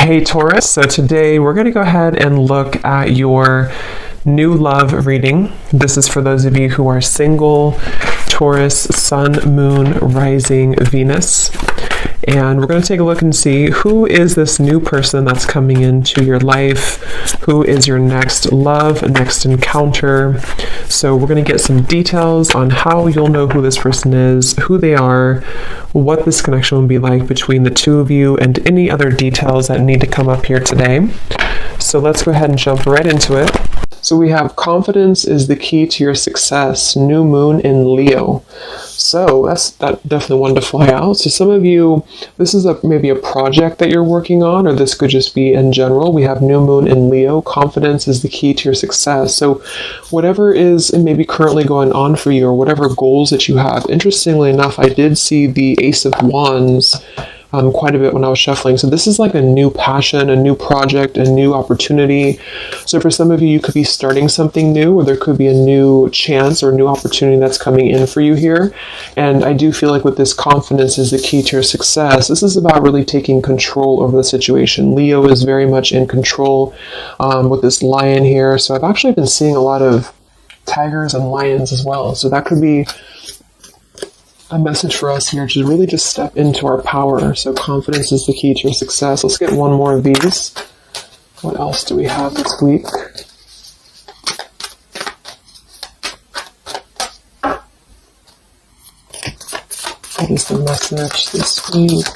Hey Taurus, so today we're going to go ahead and look at your new love reading. This is for those of you who are single, Taurus, Sun, Moon, Rising, Venus. And we're going to take a look and see who is this new person that's coming into your life, who is your next love, next encounter. So we're going to get some details on how you'll know who this person is, who they are, what this connection will be like between the two of you, and any other details that need to come up here today. So let's go ahead and jump right into it. So we have confidence is the key to your success, new moon in Leo. So that's definitely one to fly out. So some of you, this is maybe a project that you're working on, or this could just be in general. We have new moon in Leo. Confidence is the key to your success. So whatever is maybe currently going on for you, or whatever goals that you have. Interestingly enough, I did see the Ace of Wands quite a bit when I was shuffling. So this is like a new passion, a new project, a new opportunity. So for some of you, you could be starting something new, or there could be a new chance or a new opportunity that's coming in for you here. And I do feel like with this confidence is the key to your success. This is about really taking control over the situation. Leo is very much in control with this lion here. So I've actually been seeing a lot of tigers and lions as well. So that could be a message for us here to really just step into our power. So confidence is the key to your success. Let's get one more of these. What else do we have this week? What is the message this week?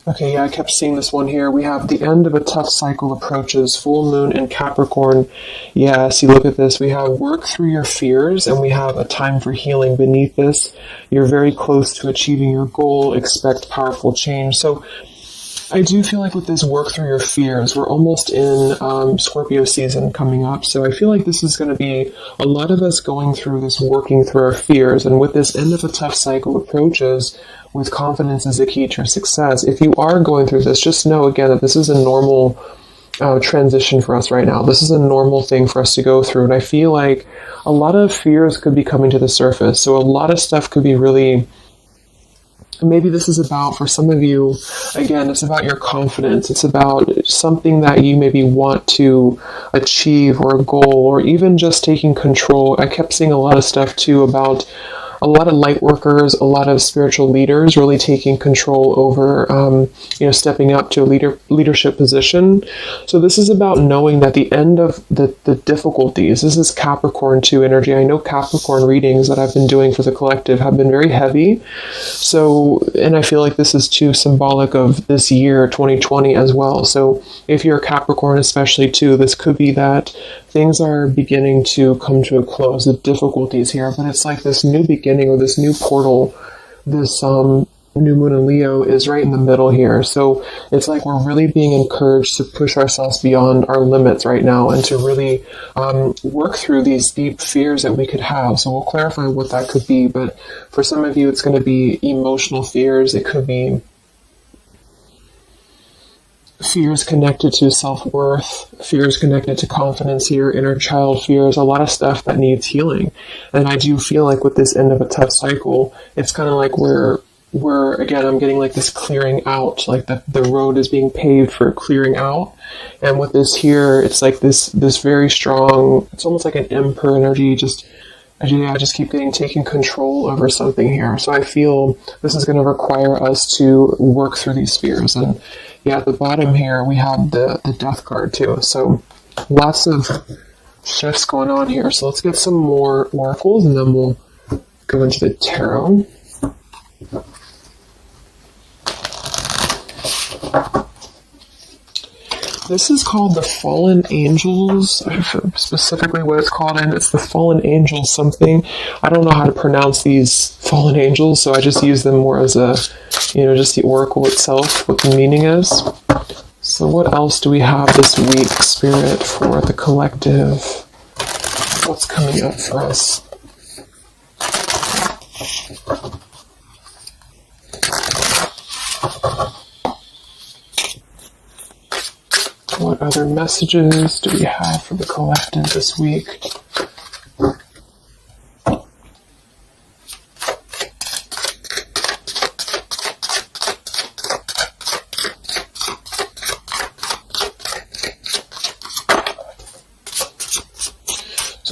Okay, yeah, I kept seeing this one here. We have the end of a tough cycle approaches, full moon in Capricorn. Yeah, see, look at this. We have work through your fears, and we have a time for healing beneath this. You're very close to achieving your goal. Expect powerful change. So I do feel like with this work through your fears, we're almost in Scorpio season coming up. So I feel like this is going to be a lot of us going through this working through our fears. And with this end of a tough cycle approaches, with confidence is the key to your success. If you are going through this, just know again that this is a normal transition for us right now. This is a normal thing for us to go through. And I feel like a lot of fears could be coming to the surface. So a lot of stuff could be really, maybe this is about, for some of you, again, it's about your confidence. It's about something that you maybe want to achieve, or a goal, or even just taking control. I kept seeing a lot of stuff too about a lot of light workers, a lot of spiritual leaders really taking control over, stepping up to a leadership position. So this is about knowing that the end of the difficulties, this is Capricorn 2 energy. I know Capricorn readings that I've been doing for the collective have been very heavy. So, and I feel like this is too symbolic of this year, 2020 as well. So if you're a Capricorn especially too, this could be that things are beginning to come to a close, the difficulties here, but it's like this new beginning, or this new portal, this new moon in Leo is right in the middle here. So it's like we're really being encouraged to push ourselves beyond our limits right now, and to really work through these deep fears that we could have. So we'll clarify what that could be, but for some of you it's going to be emotional fears. It could be fears connected to self-worth, fears connected to confidence here, inner child fears, a lot of stuff that needs healing. And I do feel like with this end of a tough cycle, it's kind of like we're again, I'm getting like this clearing out, like the road is being paved for clearing out. And with this here, it's like this very strong, it's almost like an emperor energy, I just keep taking control over something here. So I feel this is going to require us to work through these fears. And yeah, at the bottom here, we have the death card too. So lots of shifts going on here. So let's get some more oracles, and then we'll go into the tarot. This is called the Fallen Angels. I forget specifically what it's called, and it's the Fallen Angels something. I don't know how to pronounce these Fallen Angels, so I just use them more as a, just the oracle itself, what the meaning is. So what else do we have this week, Spirit, for the collective? What's coming up for us? What other messages do we have for the collective this week?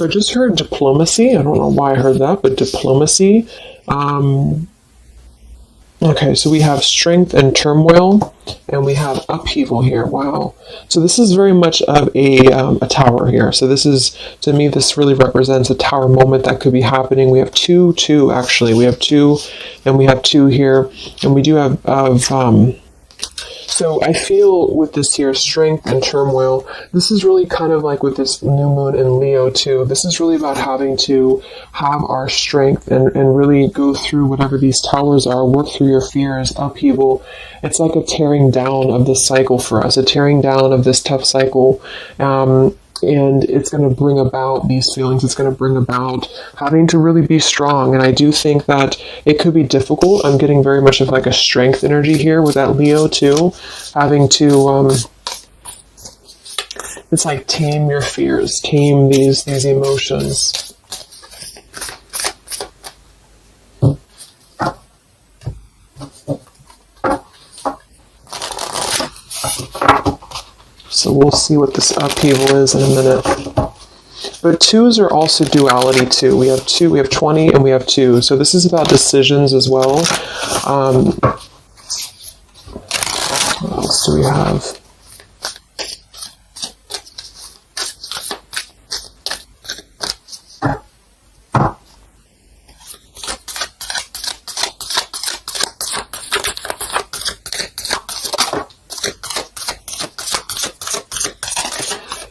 So I just heard diplomacy. I don't know why I heard that, but diplomacy. Okay, so we have strength and turmoil, and we have upheaval here. Wow. So this is very much of a tower here. So this is, to me, this really represents a tower moment that could be happening. We have two, actually. We have two, and we have two here, and we do have so I feel with this here, strength and turmoil, this is really kind of like with this new moon in Leo too. This is really about having to have our strength and really go through whatever these towers are, work through your fears, upheaval. It's like a tearing down of this cycle for us, a tearing down of this tough cycle. And it's going to bring about these feelings. It's going to bring about having to really be strong. And I do think that it could be difficult. I'm getting very much of like a strength energy here with that Leo too. Having to, it's like tame your fears, tame these emotions. So we'll see what this upheaval is in a minute. But twos are also duality too. We have 20, and we have 2. So this is about decisions as well. What else do we have?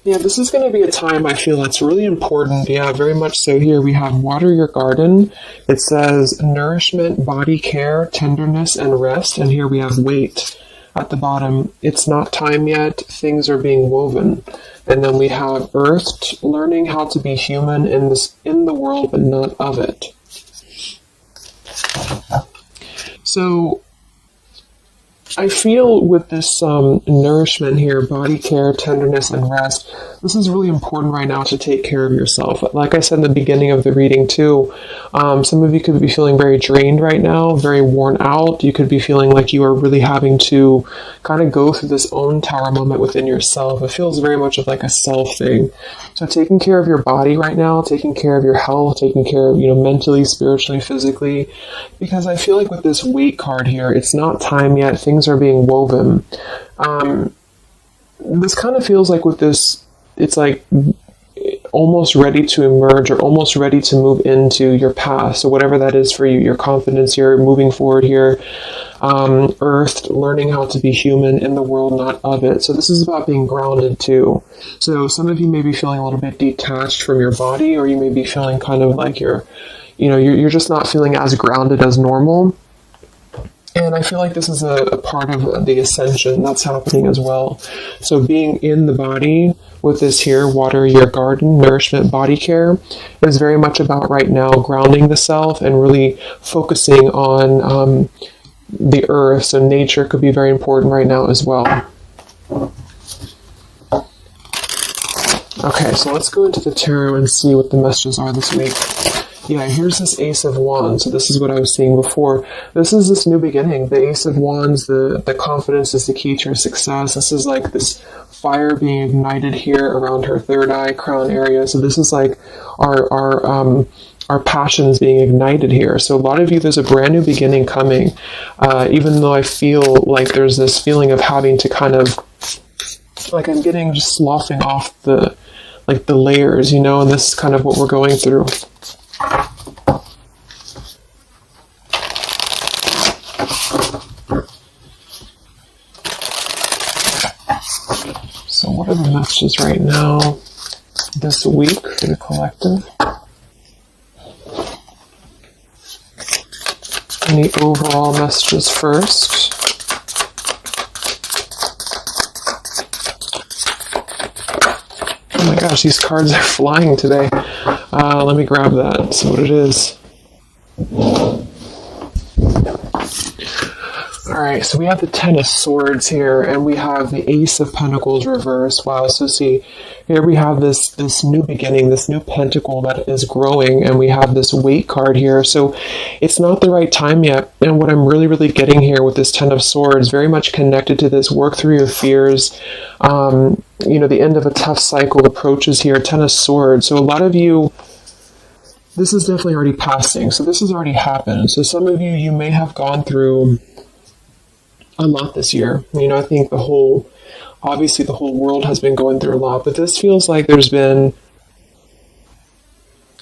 Yeah, this is going to be a time I feel that's really important. Yeah, very much so. Here we have water your garden. It says nourishment, body care, tenderness, and rest. And here we have wait at the bottom. It's not time yet. Things are being woven. And then we have earth, learning how to be human in the world, but not of it. So I feel with this nourishment here, body care, tenderness, and rest, this is really important right now to take care of yourself. Like I said in the beginning of the reading too, some of you could be feeling very drained right now, very worn out. You could be feeling like you are really having to kind of go through this own tower moment within yourself. It feels very much of like a self thing. So taking care of your body right now, taking care of your health, taking care of, mentally, spiritually, physically, because I feel like with this wait card here, it's not time yet. Things are being woven. This kind of feels like with this, it's like almost ready to emerge or almost ready to move into your path. So whatever that is for you, your confidence, you're moving forward here. Earth, learning how to be human in the world, not of it. So this is about being grounded too. So some of you may be feeling a little bit detached from your body, or you may be feeling kind of like you're just not feeling as grounded as normal. And I feel like this is a part of the ascension that's happening as well. So being in the body with this here, water your garden, nourishment, body care, is very much about right now grounding the self and really focusing on the earth. So nature could be very important right now as well. Okay, so let's go into the tarot and see what the messages are this week. Yeah, here's this Ace of Wands. So this is what I was seeing before. This is this new beginning. The Ace of Wands, the confidence is the key to your success. This is like this fire being ignited here around her third eye, crown area. So this is like our passions being ignited here. So a lot of you, there's a brand new beginning coming. Even though I feel like there's this feeling of having to kind of, like I'm getting just sloughing off the layers, and this is kind of what we're going through. So what are the messages right now this week for the collective? Any overall messages first? Oh my gosh, these cards are flying today. Let me grab that, see what it is. Alright, so we have the Ten of Swords here, and we have the Ace of Pentacles reversed. Wow, so see, here we have this new beginning, this new pentacle that is growing, and we have this Weight card here. So it's not the right time yet, and what I'm really getting here with this Ten of Swords, very much connected to this work through your fears. You know, the end of a tough cycle approaches here, Ten of Swords. So a lot of you, this is definitely already passing, so this has already happened. So some of you, you may have gone through a lot this year. You know, I think obviously the whole world has been going through a lot, but this feels like there's been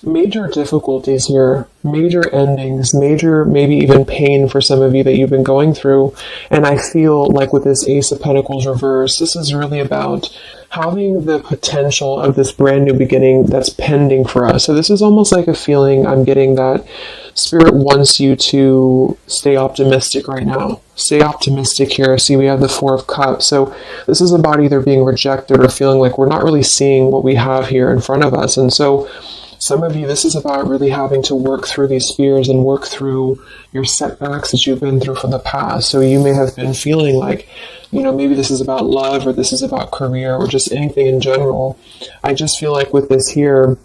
major difficulties here, major endings, major maybe even pain for some of you that you've been going through. And I feel like with this Ace of Pentacles reverse, this is really about having the potential of this brand new beginning that's pending for us. So this is almost like a feeling I'm getting that Spirit wants you to stay optimistic right now. Stay optimistic here. See, we have the Four of Cups. So this is about either being rejected or feeling like we're not really seeing what we have here in front of us. And so some of you, this is about really having to work through these fears and work through your setbacks that you've been through from the past. So you may have been feeling like, you know, maybe this is about love, or this is about career, or just anything in general. I just feel like with this here,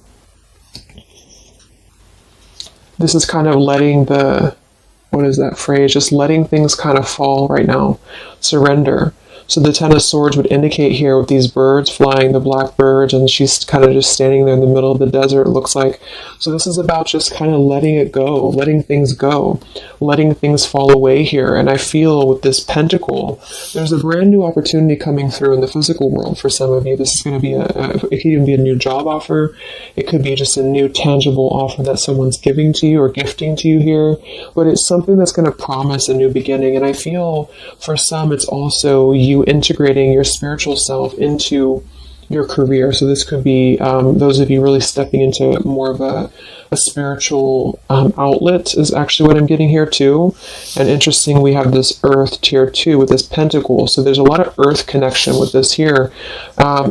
this is kind of letting what is that phrase? Just letting things kind of fall right now. Surrender. So the Ten of Swords would indicate here with these birds flying, the black birds, and she's kind of just standing there in the middle of the desert, it looks like. So this is about just kind of letting it go, letting things go, letting things fall away here. And I feel with this pentacle, there's a brand new opportunity coming through in the physical world for some of you. This is going to be it could even be a new job offer. It could be just a new tangible offer that someone's giving to you or gifting to you here. But it's something that's going to promise a new beginning. And I feel for some, it's also you integrating your spiritual self into your career. So this could be those of you really stepping into more of a spiritual outlet is actually what I'm getting here too. And interesting, we have this Earth tier 2 with this pentacle. So there's a lot of Earth connection with this here.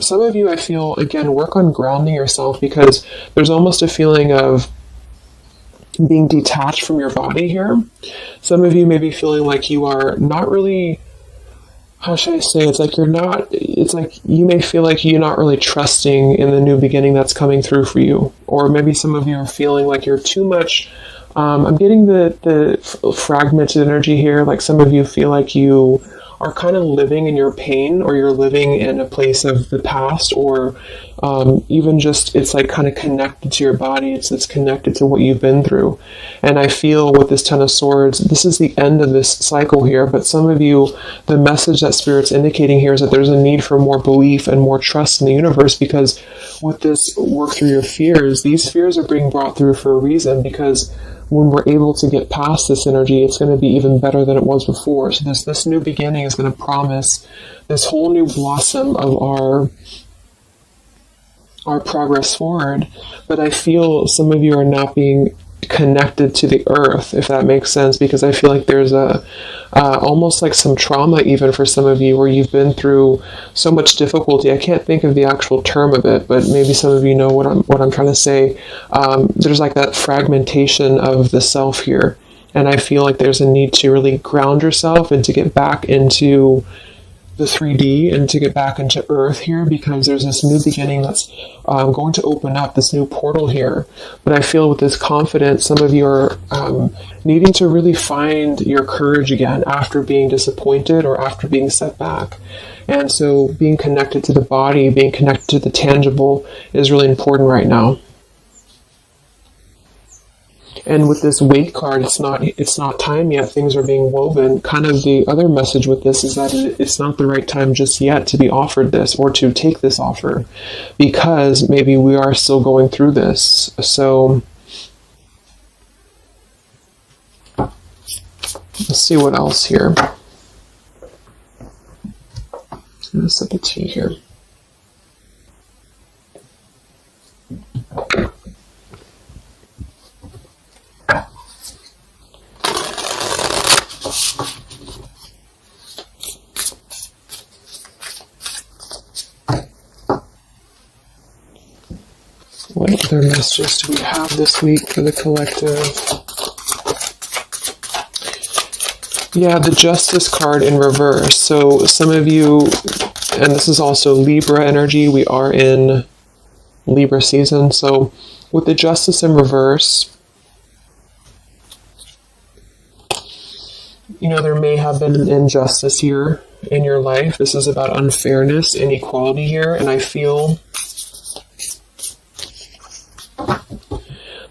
Some of you, I feel, again, work on grounding yourself, because there's almost a feeling of being detached from your body here. Some of you may be feeling like you are not really, how should I say, it's like you may feel like you're not really trusting in the new beginning that's coming through for you. Or maybe some of you are feeling like you're too much, I'm getting the fragmented energy here, like some of you feel like you are kind of living in your pain, or you're living in a place of the past, or even just it's like kind of connected to your body. It's connected to what you've been through. And I feel with this Ten of Swords, this is the end of this cycle here. But some of you, the message that Spirit's indicating here is that there's a need for more belief and more trust in the universe, because with this work through your fears, these fears are being brought through for a reason, because when we're able to get past this energy, it's going to be even better than it was before. So this new beginning is going to promise this whole new blossom of our progress forward. But I feel some of you are not being connected to the earth, if that makes sense, because I feel like there's almost like some trauma even for some of you, where you've been through so much difficulty. I can't think of the actual term of it, but maybe some of you know what I'm trying to say. There's like that fragmentation of the self here, and I feel like there's a need to really ground yourself and to get back into the 3D and to get back into Earth here, because there's this new beginning that's going to open up, this new portal here. But I feel with this confidence, some of you are needing to really find your courage again after being disappointed or after being set back. And so being connected to the body, being connected to the tangible is really important right now. And with this Weight card, it's not time yet. Things are being woven. Kind of the other message with this is that it's not the right time just yet to be offered this or to take this offer, because maybe we are still going through this. So let's see what else here. I'm going to sip a tea here. What other messages do we have this week for the collective? Yeah, the Justice card in reverse. So some of you, and this is also Libra energy, we are in Libra season. So with the Justice in reverse, you know, there may have been an injustice here in your life. This is about unfairness, inequality here, and I feel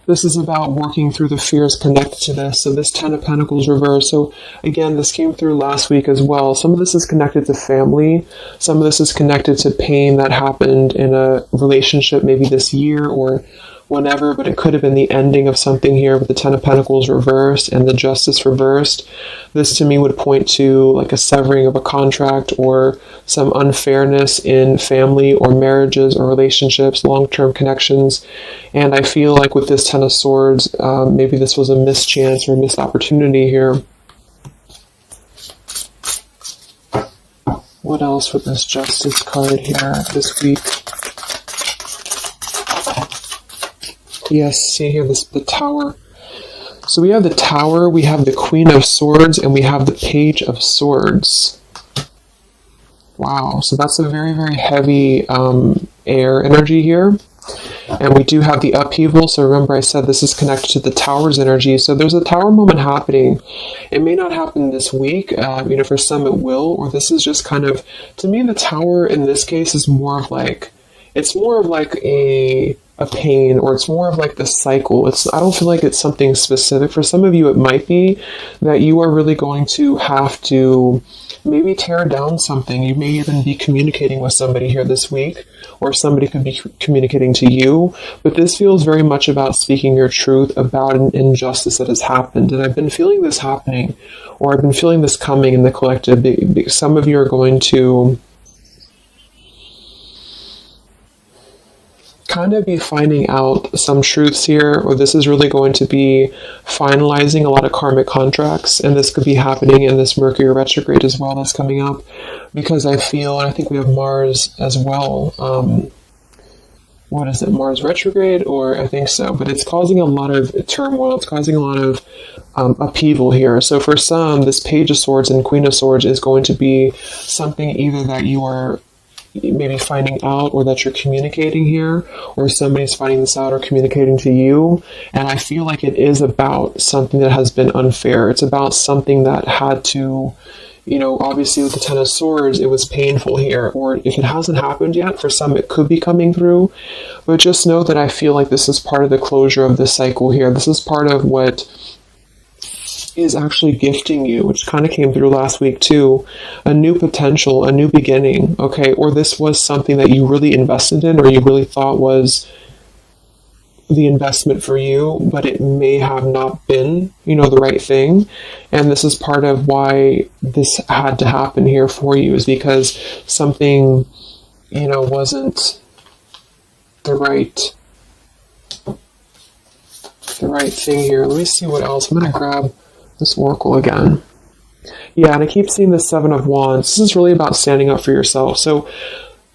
this is about working through the fears connected to this. So this 10 of Pentacles reverse. So again, this came through last week as well. Some of this is connected to family. Some of this is connected to pain that happened in a relationship maybe this year or whenever, but it could have been the ending of something here with the 10 of Pentacles reversed and the Justice reversed. This to me would point to like a severing of a contract or some unfairness in family or marriages or relationships, long-term connections. And I feel like with this 10 of Swords, maybe this was a mischance or missed opportunity here. What else with this Justice card here this week? Yes, see here, the Tower. So we have the Tower, we have the Queen of Swords, and we have the Page of Swords. Wow, so that's a very, very heavy air energy here. And we do have the upheaval, so remember I said this is connected to the Tower's energy. So there's a Tower moment happening. It may not happen this week, you know, for some it will, or this is just kind of, to me the Tower in this case is more of like, it's more of like a pain, or it's more of like the cycle. I don't feel like it's something specific. For some of you, it might be that you are really going to have to maybe tear down something. You may even be communicating with somebody here this week, or somebody could be communicating to you. But this feels very much about speaking your truth about an injustice that has happened. And I've been feeling this happening, or I've been feeling this coming in the collective. Some of you are going to kind of be finding out some truths here, or this is really going to be finalizing a lot of karmic contracts, and this could be happening in this Mercury retrograde as well that's coming up, because I feel, and I think we have Mars as well, what is it, Mars retrograde, or I think so, but it's causing a lot of turmoil, it's causing a lot of upheaval here. So for some, this Page of Swords and Queen of Swords is going to be something either that you are maybe finding out, or that you're communicating here, or somebody's finding this out or communicating to you. And I feel like it is about something that has been unfair. It's about something that had to, you know, obviously with the 10 of Swords, it was painful here, or if it hasn't happened yet, for some it could be coming through. But just know that I feel like this is part of the closure of this cycle here. This is part of what is actually gifting you, which kind of came through last week too, a new potential, a new beginning, okay? Or this was something that you really invested in, or you really thought was the investment for you, but it may have not been, you know, the right thing. And this is part of why this had to happen here for you, is because something, you know, wasn't the right thing here. Let me see what else. I'm going to grab this oracle again. Yeah, and I keep seeing the 7 of Wands. This is really about standing up for yourself. So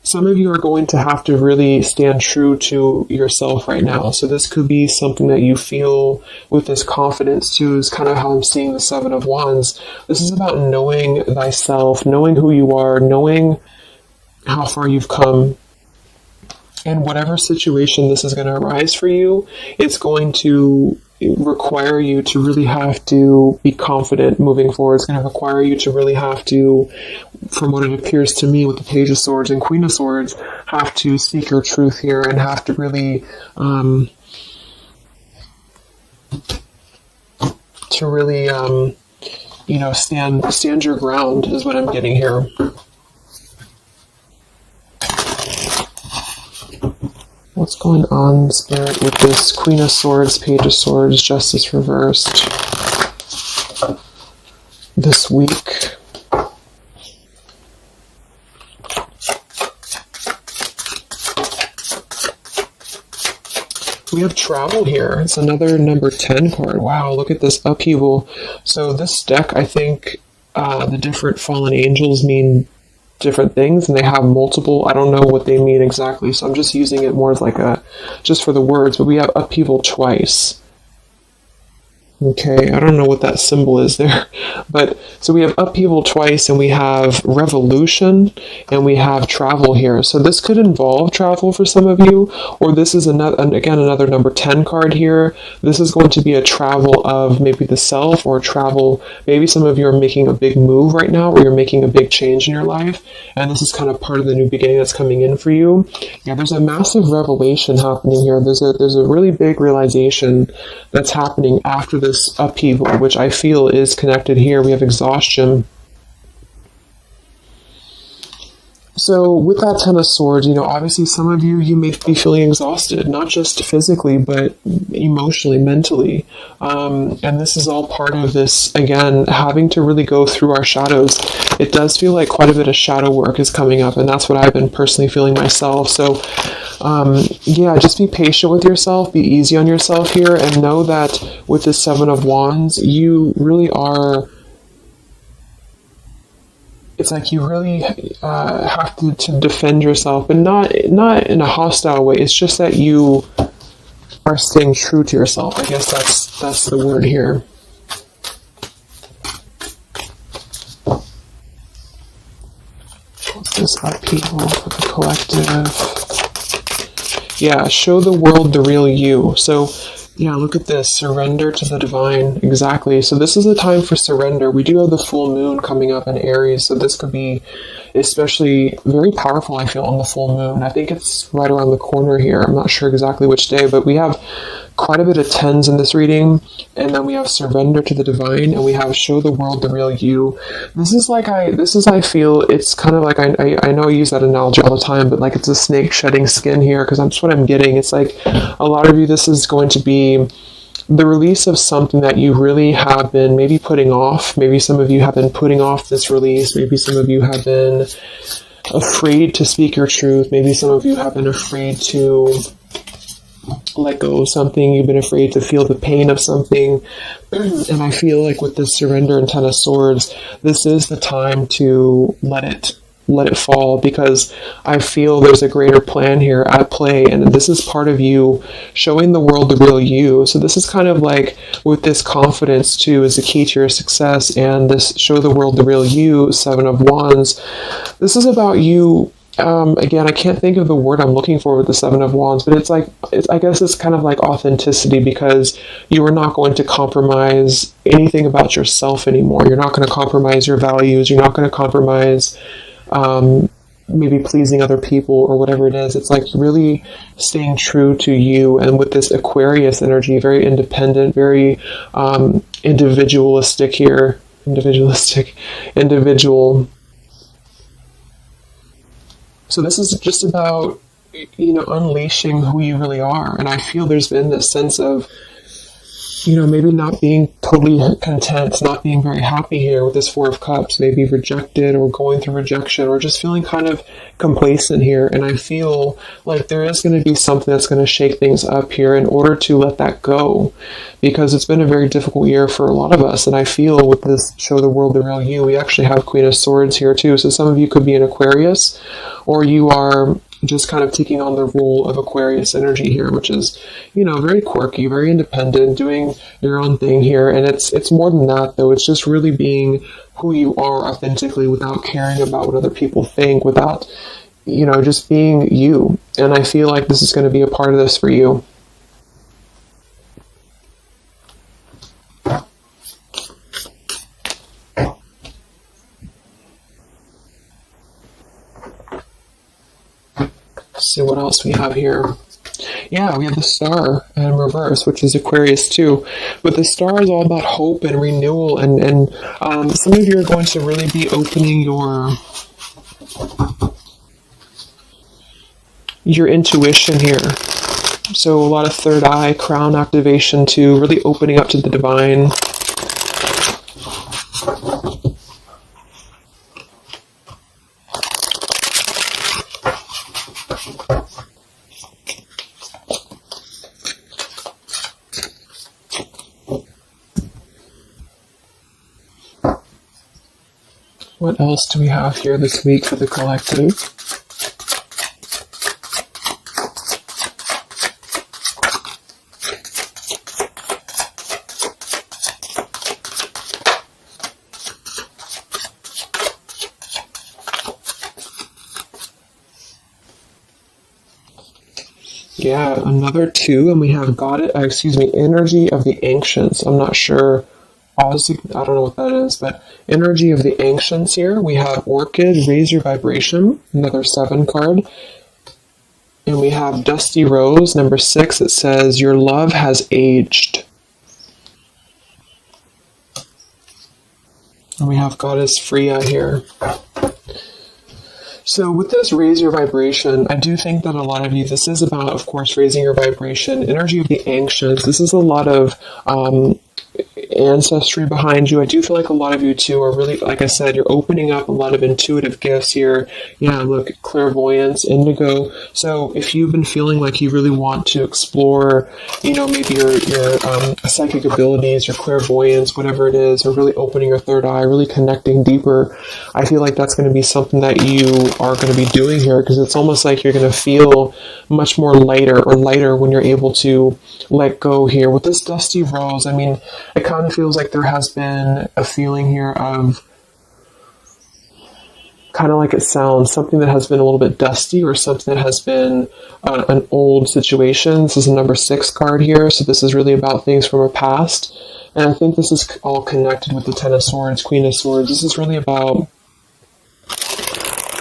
some of you are going to have to really stand true to yourself right now. So this could be something that you feel with this confidence too, is kind of how I'm seeing the 7 of Wands. This is about knowing thyself, knowing who you are, knowing how far you've come. And whatever situation this is going to arise for you, it's going to require you to really have to be confident moving forward. It's going to require you to really have to, from what it appears to me with the Page of Swords and Queen of Swords, have to seek your truth here and have to really, you know, stand your ground is what I'm getting here. What's going on, Spirit, with this Queen of Swords, Page of Swords, Justice reversed this week? We have travel here. It's another number 10 card. Wow, look at this upheaval. So this deck, I think the different fallen angels mean different things, and they have multiple, I don't know what they mean exactly, so I'm just using it more as like just for the words, but we have upheaval twice. Okay, I don't know what that symbol is there, but so we have upheaval twice, and we have revolution, and we have travel here. So this could involve travel for some of you, or this is another number 10 card here. This is going to be a travel of maybe the self, or travel. Maybe some of you are making a big move right now, or you're making a big change in your life, and this is kind of part of the new beginning that's coming in for you. Yeah, there's a massive revelation happening here. There's a really big realization that's happening after this upheaval, which I feel is connected here. We have exhaustion. So with that Ten of Swords, obviously some of you may be feeling exhausted, not just physically, but emotionally, mentally. And this is all part of this, again, having to really go through our shadows. It does feel like quite a bit of shadow work is coming up, and that's what I've been personally feeling myself. So yeah, just be patient with yourself, be easy on yourself here, and know that with the Seven of Wands, you really are... It's like you really have to defend yourself, but not in a hostile way. It's just that you are staying true to yourself. I guess that's the word here. What's this upheaval for the collective? Yeah, show the world the real you. So yeah, look at this. Surrender to the divine. Exactly. So this is a time for surrender. We do have the full moon coming up in Aries, so this could be especially very powerful, I feel, on the full moon. I think it's right around the corner here. I'm not sure exactly which day, but we have quite a bit of tens in this reading, and then we have surrender to the divine, and we have show the world the real you. I feel it's kind of like, I know I use that analogy all the time, but like it's a snake shedding skin here, because that's what I'm getting. It's like a lot of you, this is going to be the release of something that you really have been maybe putting off. Maybe some of you have been putting off this release. Maybe some of you have been afraid to speak your truth. Maybe some of you have been afraid to let go of something. You've been afraid to feel the pain of something. And I feel like with this surrender and Ten of Swords, this is the time to let it fall, because I feel there's a greater plan here at play, and this is part of you showing the world the real you. So this is kind of like with this confidence too is the key to your success, and this show the world the real you, Seven of Wands. This is about you. Again, I can't think of the word I'm looking for with the Seven of Wands, but I guess it's kind of like authenticity, because you are not going to compromise anything about yourself anymore. You're not going to compromise your values. You're not going to compromise maybe pleasing other people or whatever it is. It's like really staying true to you, and with this Aquarius energy, very independent, very individualistic here. Individual. So this is just about, unleashing who you really are. And I feel there's been this sense of, maybe not being totally content, not being very happy here with this Four of Cups, maybe rejected or going through rejection, or just feeling kind of complacent here. And I feel like there is going to be something that's going to shake things up here in order to let that go, because it's been a very difficult year for a lot of us. And I feel with this show the world the real you, we actually have Queen of Swords here too. So some of you could be an Aquarius, or you are just kind of taking on the role of Aquarius energy here, which is, very quirky, very independent, doing your own thing here. And it's more than that, though. It's just really being who you are authentically, without caring about what other people think, without, just being you. And I feel like this is going to be a part of this for you. Let's see what else we have here. Yeah, we have the Star in reverse, which is Aquarius too. But the Star is all about hope and renewal, and some of you are going to really be opening your intuition here. So a lot of third eye, crown activation too, really opening up to the divine. What else do we have here this week for the collective? Yeah, another 2, and we have energy of the ancients. I'm not sure. Honestly, I don't know what that is, but energy of the ancients here. We have orchid, raise your vibration, another 7 card. And we have dusty rose, number 6. It says, your love has aged. And we have goddess Freya here. So with this raise your vibration, I do think that a lot of you, this is about, of course, raising your vibration, energy of the ancients. This is a lot of ancestry behind you. I do feel like a lot of you too are really, like I said, you're opening up a lot of intuitive gifts here. Yeah, look, clairvoyance, indigo. So if you've been feeling like you really want to explore, maybe your psychic abilities, your clairvoyance, whatever it is, or really opening your third eye, really connecting deeper, I feel like that's going to be something that you are going to be doing here, because it's almost like you're going to feel much more lighter when you're able to let go here. With this dusty rose, I mean, it kind of feels like there has been a feeling here of, kind of like it sounds, something that has been a little bit dusty, or something that has been an old situation. This is a number 6 card here, so this is really about things from a past. And I think this is all connected with the 10 of Swords, Queen of Swords. This is really about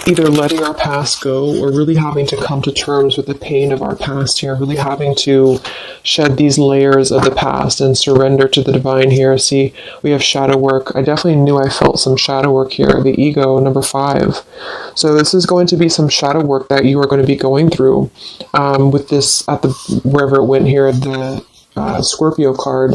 either letting our past go, or really having to come to terms with the pain of our past here, really having to shed these layers of the past and surrender to the divine here. See, we have shadow work. I definitely knew I felt some shadow work here. The ego, number 5. So this is going to be some shadow work that you are going to be going through with this, wherever it went here, the Scorpio card.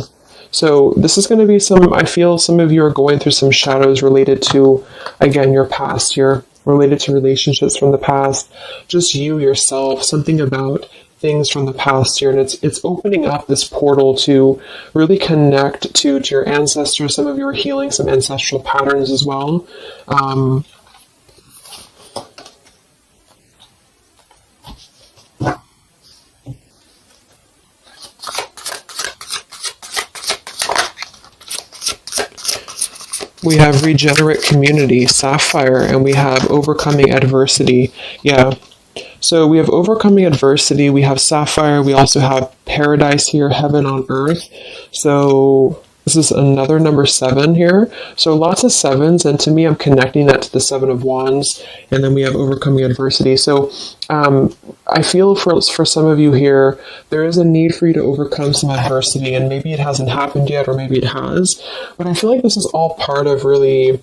So this is going to be I feel some of you are going through some shadows related to, again, your past here, related to relationships from the past, just you yourself, something about things from the past here. And it's opening up this portal to really connect to your ancestors. Some of you are healing some ancestral patterns as well. We have regenerate community, sapphire, and we have overcoming adversity. Yeah. So we have overcoming adversity, we have sapphire, we also have paradise here, heaven on earth. So this is another number 7 here. So lots of 7s, and to me, I'm connecting that to the 7 of Wands, and then we have overcoming adversity. So I feel for some of you here, there is a need for you to overcome some adversity, and maybe it hasn't happened yet, or maybe it has, but I feel like this is all part of really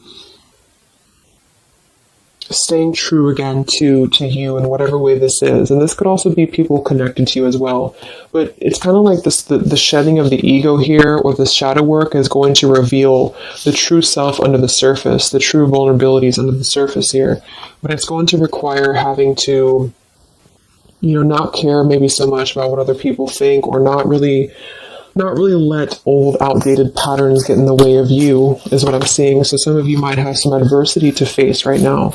staying true again to you in whatever way this is. And this could also be people connected to you as well. But it's kind of like this, the shedding of the ego here, or the shadow work, is going to reveal the true self under the surface, the true vulnerabilities under the surface here. But it's going to require having to, not care maybe so much about what other people think, or not really let old, outdated patterns get in the way of you, is what I'm seeing. So some of you might have some adversity to face right now.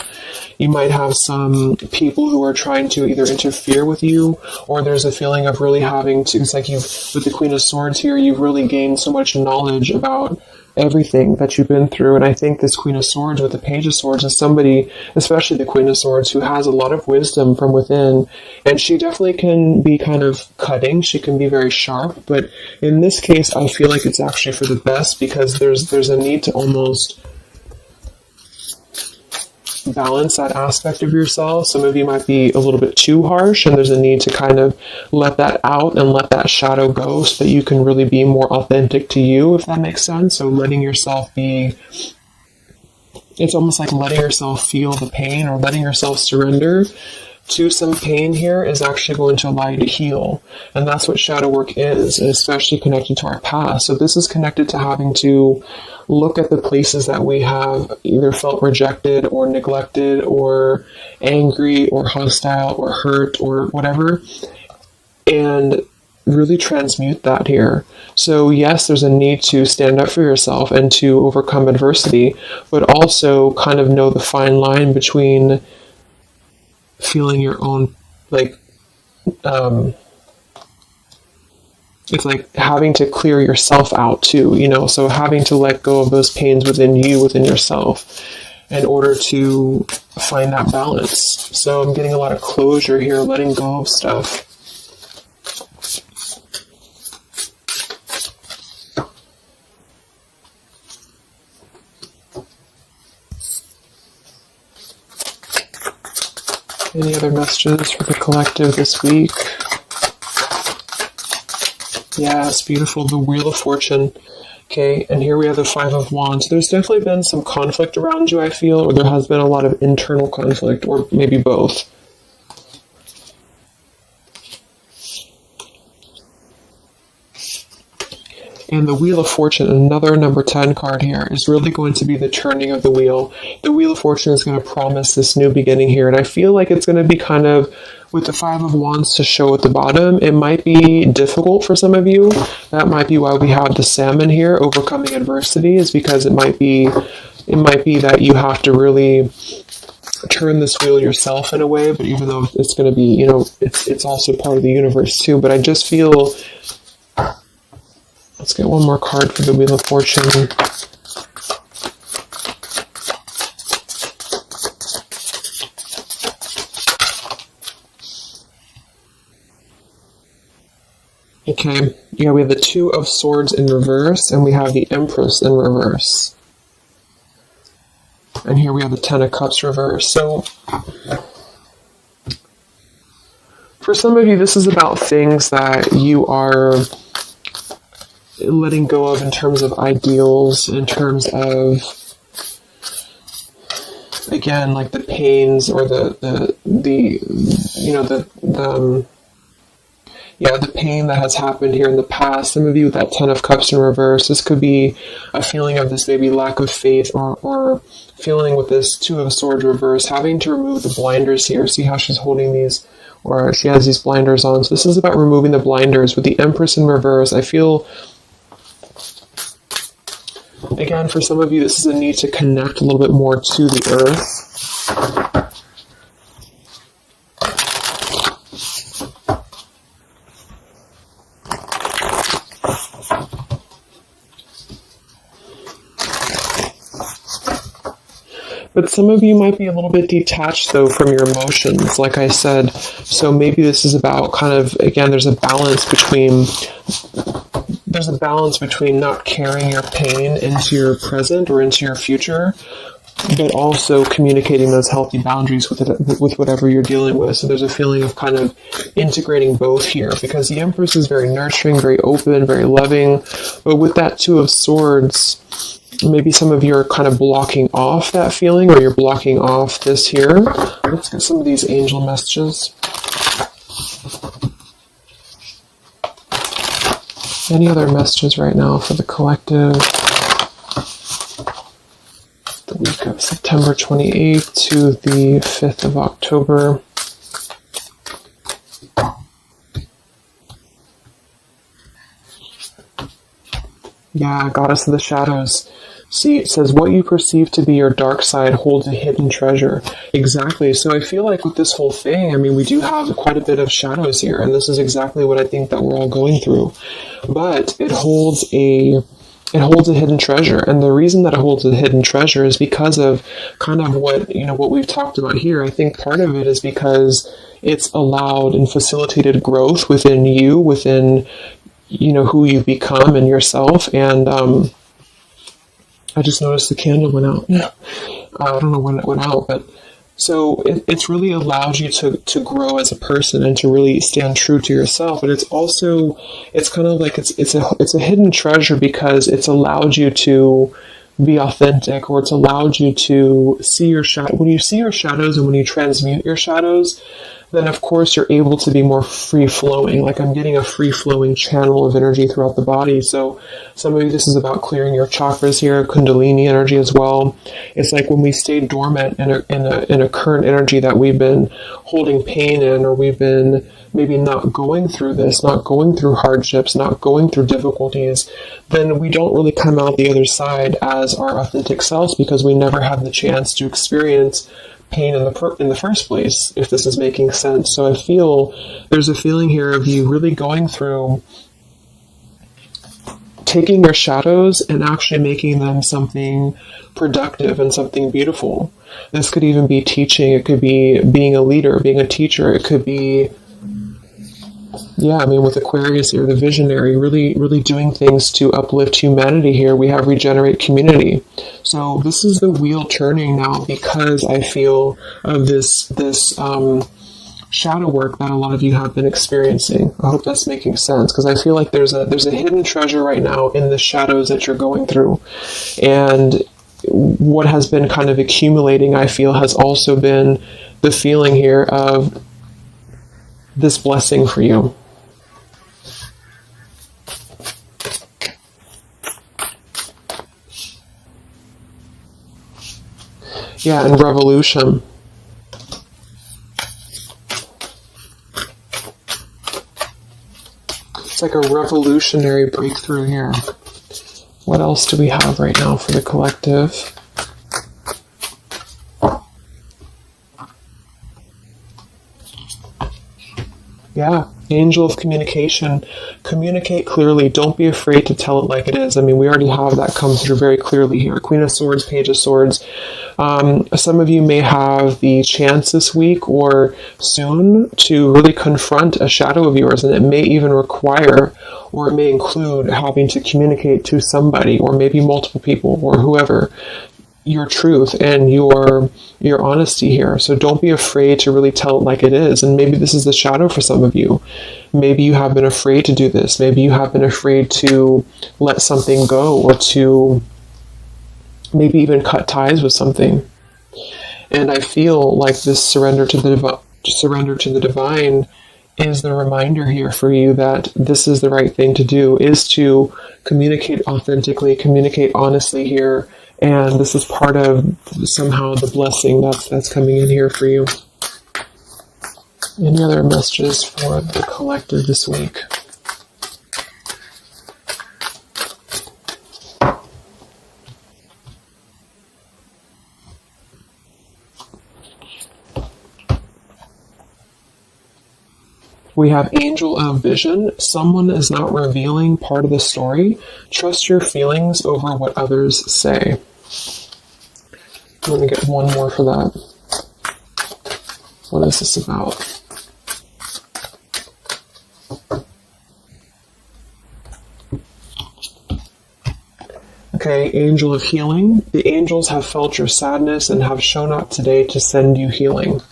You might have some people who are trying to either interfere with you, or there's a feeling of really having to, it's like with the Queen of Swords here, you've really gained so much knowledge about everything that you've been through. And I think this Queen of Swords with the Page of Swords is somebody, especially the Queen of Swords, who has a lot of wisdom from within, and she definitely can be kind of cutting. She can be very sharp, but in this case, I feel like it's actually for the best, because there's a need to almost balance that aspect of yourself. Some of you might be a little bit too harsh, and there's a need to kind of let that out and let that shadow go, so that you can really be more authentic to you, if that makes sense. So letting yourself be, it's almost like letting yourself feel the pain, or letting yourself surrender to some pain here is actually going to allow you to heal. And that's what shadow work is, especially connected to our past. So this is connected to having to look at the places that we have either felt rejected or neglected or angry or hostile or hurt or whatever, and really transmute that here. So yes, there's a need to stand up for yourself and to overcome adversity, but also kind of know the fine line between feeling your own, like, it's like having to clear yourself out too, so having to let go of those pains within you, within yourself, in order to find that balance. So I'm getting a lot of closure here, letting go of stuff. Any other messages for the collective this week? Yeah, it's beautiful. The Wheel of Fortune. Okay, and here we have the Five of Wands. There's definitely been some conflict around you, I feel, or there has been a lot of internal conflict, or maybe both. And the Wheel of Fortune, another number 10 card here, is really going to be the turning of the wheel. The Wheel of Fortune is going to promise this new beginning here. And I feel like it's going to be kind of, with the Five of Wands to show at the bottom, it might be difficult for some of you. That might be why we have the Salmon here, overcoming adversity, is because it might be that you have to really turn this wheel yourself in a way. But even though it's going to be, you know, it's also part of the universe too. But I just feel... Let's get one more card for the Wheel of Fortune. Okay, yeah, we have the Two of Swords in reverse, and we have the Empress in reverse. And here we have the Ten of Cups reverse. So, for some of you, this is about things that you are letting go of in terms of ideals, in terms of, again, like the pains or the pain that has happened here in the past. Some of you with that Ten of Cups in reverse, this could be a feeling of this maybe lack of faith, or feeling with this Two of Swords reverse, having to remove the blinders here. See how she's holding these, or she has these blinders on. So this is about removing the blinders. With the Empress in reverse, I feel, again, for some of you, this is a need to connect a little bit more to the earth. But some of you might be a little bit detached, though, from your emotions, like I said. So maybe this is about kind of, again, there's a balance between not carrying your pain into your present or into your future, but also communicating those healthy boundaries with whatever you're dealing with. So there's a feeling of kind of integrating both here, because the Empress is very nurturing, very open, very loving. But with that Two of Swords, maybe some of you are kind of blocking off that feeling, or you're blocking off this here. Let's get some of these angel messages. Any other messages right now for the collective? The week of September 28th to the 5th of October. Yeah, Goddess of the Shadows. See, it says, what you perceive to be your dark side holds a hidden treasure. Exactly. So I feel like with this whole thing, I mean, we do have quite a bit of shadows here, and this is exactly what I think that we're all going through. But it holds a hidden treasure, and the reason that it holds a hidden treasure is because of kind of what we've talked about here. I think part of it is because it's allowed and facilitated growth within you, within who you've become and yourself. And I just noticed the candle went out. I don't know when it went out, but so it's really allowed you to grow as a person and to really stand true to yourself. But it's kind of like it's a hidden treasure because it's allowed you to be authentic, or it's allowed you to see your shadow. When you see your shadows and when you transmute your shadows, then of course you're able to be more free-flowing. Like I'm getting a free-flowing channel of energy throughout the body. So some of you, this is about clearing your chakras here, Kundalini energy as well. It's like when we stay dormant in a current energy that we've been holding pain in, or we've been maybe not going through this, not going through hardships, not going through difficulties, then we don't really come out the other side as our authentic selves, because we never had the chance to experience pain in the first place, if this is making sense. So I feel there's a feeling here of you really going through taking your shadows and actually making them something productive and something beautiful. This could even be teaching. It could be being a leader, being a teacher. It could be Yeah, I mean, with Aquarius here, the visionary, really, really doing things to uplift humanity here. We have regenerate community. So this is the wheel turning now because I feel of this shadow work that a lot of you have been experiencing. I hope that's making sense because I feel like there's a hidden treasure right now in the shadows that you're going through. And what has been kind of accumulating, I feel, has also been the feeling here of this blessing for you. Yeah, and revolution. It's like a revolutionary breakthrough here. What else do we have right now for the collective? Yeah, angel of communication. Communicate clearly. Don't be afraid to tell it like it is. I mean, we already have that come through very clearly here. Queen of Swords, Page of Swords. Some of you may have the chance this week or soon to really confront a shadow of yours, and it may even require, or it may include having to communicate to somebody, or maybe multiple people, or whoever, your truth and your honesty here. So don't be afraid to really tell it like it is. And maybe this is the shadow for some of you. Maybe you have been afraid to do this. Maybe you have been afraid to let something go, or to maybe even cut ties with something. And I feel like this surrender to the divine is the reminder here for you that this is the right thing to do, is to communicate authentically, communicate honestly here. And this is part of somehow the blessing that's coming in here for you. Any other messages for the collective this week? We have Angel of Vision. Someone is not revealing part of the story. Trust your feelings over what others say. Let me get one more for that. What is this about? Okay, Angel of Healing. The angels have felt your sadness and have shown up today to send you healing.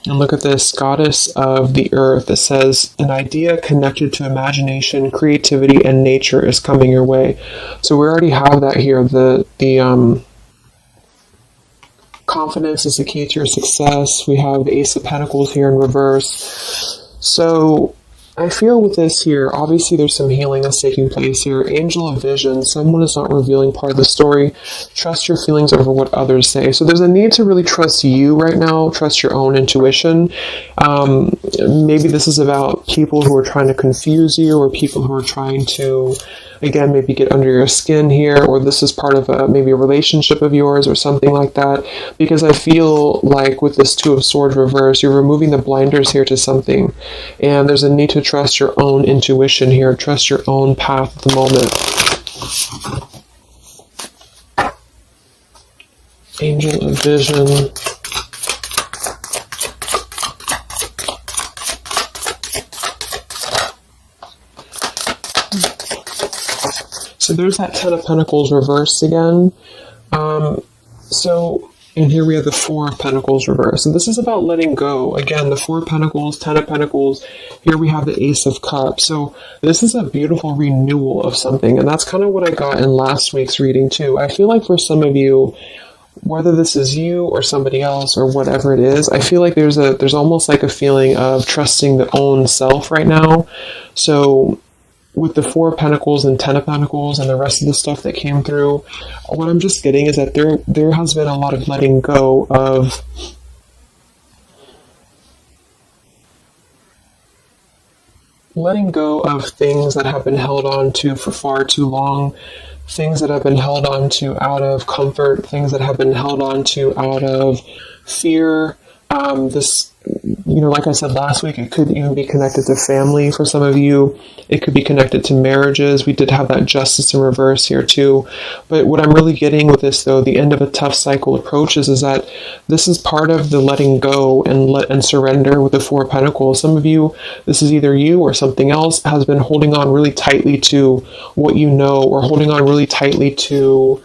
And look at this, Goddess of the Earth. It says, an idea connected to imagination, creativity, and nature is coming your way. So we already have that here. The confidence is the key to your success. We have the Ace of Pentacles here in reverse. So I feel with this here, obviously there's some healing that's taking place here. Angel of Vision, someone is not revealing part of the story. Trust your feelings over what others say. So there's a need to really trust you right now, trust your own intuition. Maybe this is about people who are trying to confuse you, or people who are trying to, again, maybe get under your skin here, or this is part of maybe a relationship of yours or something like that. Because I feel like with this Two of Swords reverse, you're removing the blinders here to something. And there's a need to trust your own intuition here, trust your own path at the moment. Angel of Vision. So there's that Ten of Pentacles reversed again. And here we have the Four of Pentacles reversed. So this is about letting go. Again, the Four of Pentacles, Ten of Pentacles. Here we have the Ace of Cups. So this is a beautiful renewal of something. And that's kind of what I got in last week's reading too. I feel like for some of you, whether this is you or somebody else or whatever it is, I feel like there's almost like a feeling of trusting the own self right now. So with the Four of Pentacles and Ten of Pentacles and the rest of the stuff that came through, what I'm just getting is that there has been a lot of letting go of things that have been held on to for far too long, things that have been held on to out of comfort, things that have been held on to out of fear, This, like I said last week, it could even be connected to family for some of you. It could be connected to marriages. We did have that justice in reverse here too. But what I'm really getting with this, though, the end of a tough cycle approaches, is that this is part of the letting go and surrender with the Four of Pentacles. Some of you, this is either you or something else, has been holding on really tightly to what you know, or holding on really tightly to,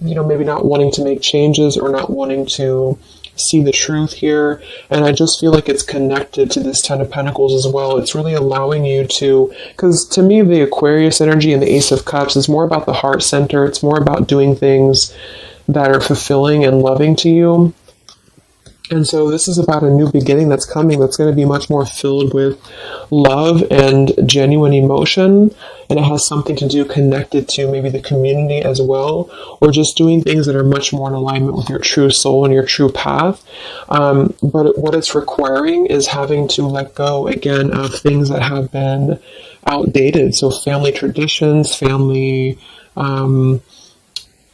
maybe not wanting to make changes or not wanting to see the truth here. And I just feel like it's connected to this Ten of Pentacles as well. It's really allowing you to, because to me, the Aquarius energy and the Ace of Cups is more about the heart center. It's more about doing things that are fulfilling and loving to you. And so this is about a new beginning that's coming, that's going to be much more filled with love and genuine emotion. And it has something to do connected to maybe the community as well, or just doing things that are much more in alignment with your true soul and your true path. But what it's requiring is having to let go again of things that have been outdated. So family traditions, family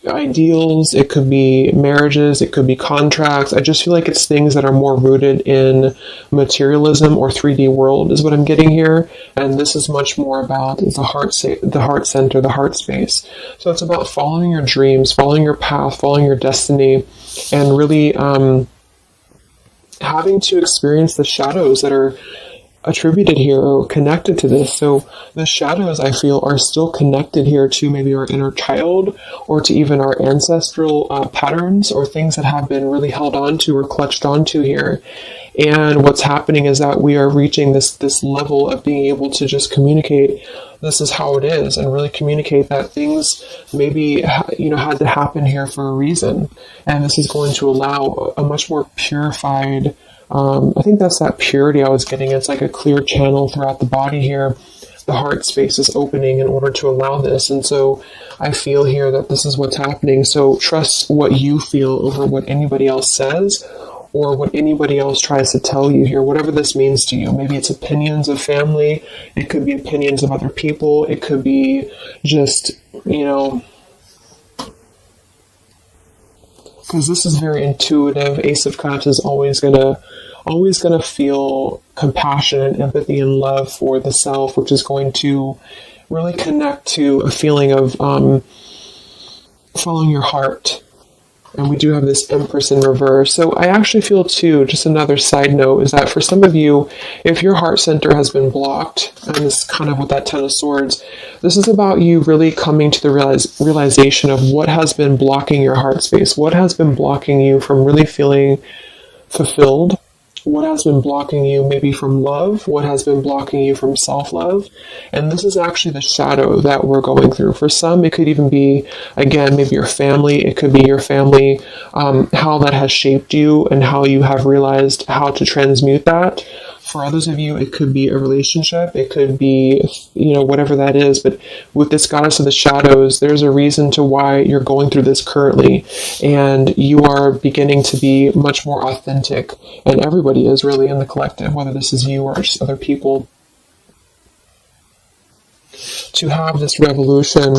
ideals, it could be marriages, it could be contracts. I just feel like it's things that are more rooted in materialism or 3D world is what I'm getting here. And this is much more about the heart center, the heart space. So it's about following your dreams, following your path, following your destiny, and really having to experience the shadows that are attributed here or connected to this. So the shadows, I feel, are still connected here to maybe our inner child, or to even our ancestral patterns, or things that have been really held on to or clutched onto here. And what's happening is that we are reaching this level of being able to just communicate, this is how it is, and really communicate that things maybe had to happen here for a reason. And this is going to allow a much more purified, I think that's that purity I was getting. It's like a clear channel throughout the body here. The heart space is opening in order to allow this. And so I feel here that this is what's happening. So trust what you feel over what anybody else says, or what anybody else tries to tell you here, whatever this means to you. Maybe it's opinions of family. It could be opinions of other people. It could be just, because this is very intuitive. Ace of Cups is always gonna feel compassion and empathy and love for the self, which is going to really connect to a feeling of following your heart. And we do have this Empress in reverse. So I actually feel too, just another side note, is that for some of you, if your heart center has been blocked, and this is kind of with that Ten of Swords, this is about you really coming to the realization of what has been blocking your heart space, what has been blocking you from really feeling fulfilled, what has been blocking you maybe from love, what has been blocking you from self-love. And this is actually the shadow that we're going through. For some, it could even be, again, maybe your family. It could be your family, how that has shaped you and how you have realized how to transmute that. For others of you, it could be a relationship. It could be, whatever that is. But with this Goddess of the Shadows, there's a reason to why you're going through this currently. And you are beginning to be much more authentic. And everybody is really in the collective, whether this is you or just other people. To have this revolution,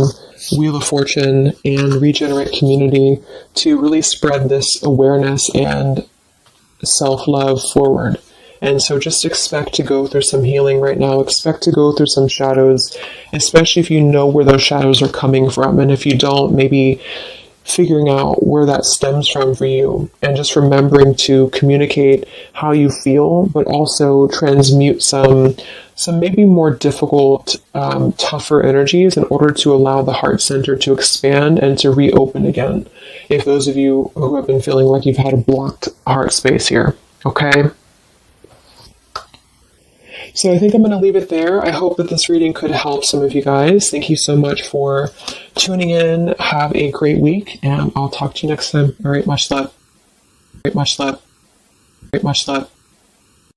Wheel of Fortune, and regenerate community to really spread this awareness and self-love forward. And so just expect to go through some healing right now. Expect to go through some shadows, especially if you know where those shadows are coming from. And if you don't, maybe figuring out where that stems from for you. And just remembering to communicate how you feel, but also transmute some maybe more difficult, tougher energies in order to allow the heart center to expand and to reopen again. If those of you who have been feeling like you've had a blocked heart space here, okay? So I think I'm going to leave it there. I hope that this reading could help some of you guys. Thank you so much for tuning in. Have a great week, and I'll talk to you next time. All right, much love. Much love. Much love.